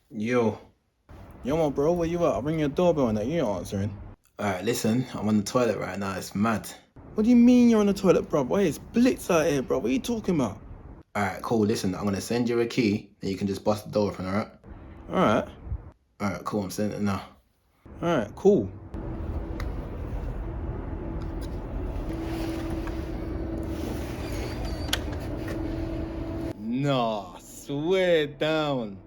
Yo, Yo, bro, where you at? I'll ring your doorbell and that you ain't answering. alright, listen, I'm on the toilet right now, it's mad. What do you mean you're on the toilet, bro? Why it's blitz out here, bro? What are you talking about? Alright, cool, listen, I'm gonna send you a key, then you can just bust the door open, alright? Alright, Alright, cool, I'm sending it now. alright, cool. Nah, swear down.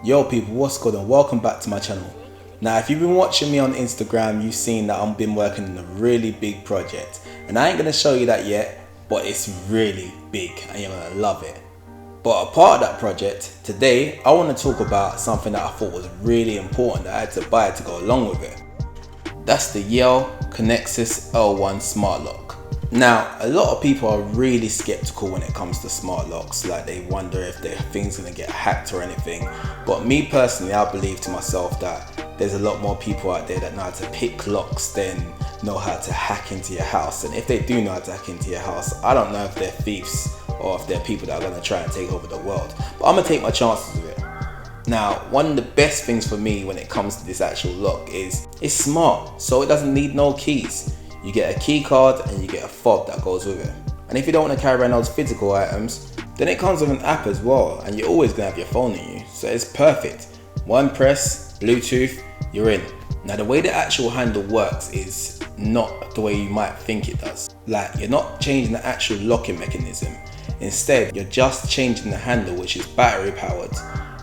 Yo people, what's good and welcome back to my channel. Now if you've been watching me on Instagram, you've seen that I've been working on a really big project. And I ain't going to show you that yet, but it's really big and you're going to love it. But a part of that project, today I want to talk about something that I thought was really important that I had to buy to go along with it. That's the Yale Conexis L1 Smart Lock. Now, a lot of people are really skeptical when it comes to smart locks, like they wonder if their thing's gonna get hacked or anything. But me personally, I believe to myself that there's a lot more people out there that know how to pick locks than know how to hack into your house. And if they do know how to hack into your house, I don't know if they're thieves or if they're people that are gonna try and take over the world. But I'm gonna take my chances with it. Now, one of the best things for me when it comes to this actual lock is it's smart, so it doesn't need no keys. You get a key card and you get a fob that goes with it. And if you don't want to carry around those physical items, then it comes with an app as well, and you're always going to have your phone on you, so it's perfect. One press, Bluetooth, you're in. Now the way the actual handle works is not the way you might think it does. Like, you're not changing the actual locking mechanism. Instead, you're just changing the handle, which is battery powered,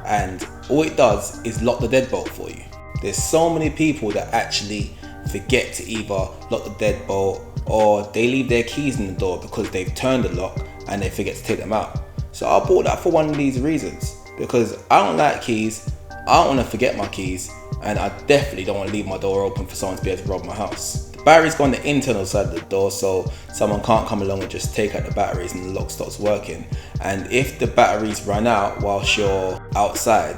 and all it does is lock the deadbolt for you. There's so many people that actually forget to either lock the deadbolt or they leave their keys in the door because they've turned the lock and they forget to take them out. So I bought that for one of these reasons, because I don't like keys, I don't want to forget my keys, and I definitely don't want to leave my door open for someone to be able to rob my house. The batteries go on the internal side of the door, so someone can't come along and just take out the batteries and the lock stops working. And if the batteries run out whilst you're outside,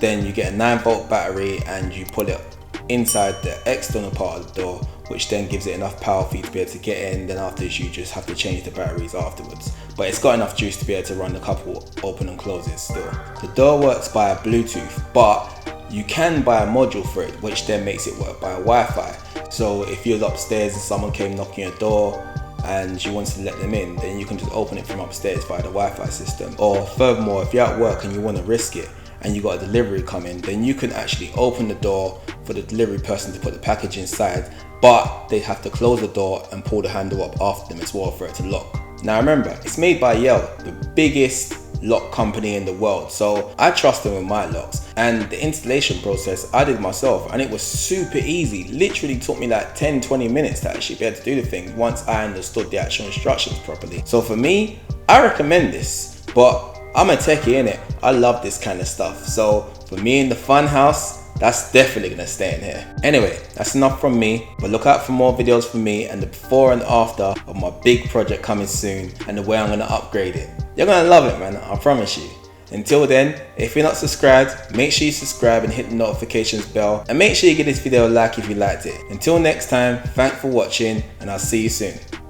then you get a 9-volt battery and you pull it inside the external part of the door, which then gives it enough power for you to be able to get in. Then after this, you just have to change the batteries afterwards, but it's got enough juice to be able to run a couple open and closes still. The door works by a Bluetooth, but you can buy a module for it, which then makes it work by a Wi-Fi. So if you're upstairs and someone came knocking your door and you wanted to let them in, then you can just open it from upstairs via the Wi-Fi system. Or furthermore, if you're at work and you want to risk it and you got a delivery coming, then you can actually open the door for the delivery person to put the package inside, but they have to close the door and pull the handle up after them as well for it to lock. Now remember, it's made by Yale, the biggest lock company in the world, so I trust them with my locks. And the installation process I did myself, and it was super easy. Literally took me like 10-20 minutes to actually be able to do the thing once I understood the actual instructions properly. So for me, I recommend this, but I'm a techie innit. I love this kind of stuff, so for me in the fun house, that's definitely gonna stay in here. Anyway, that's enough from me, but look out for more videos from me and the before and after of my big project coming soon and the way I'm gonna upgrade it. You're gonna love it, man, I promise you. Until then, if you're not subscribed, make sure you subscribe and hit the notifications bell, and make sure you give this video a like if you liked it. Until next time, thanks for watching and I'll see you soon.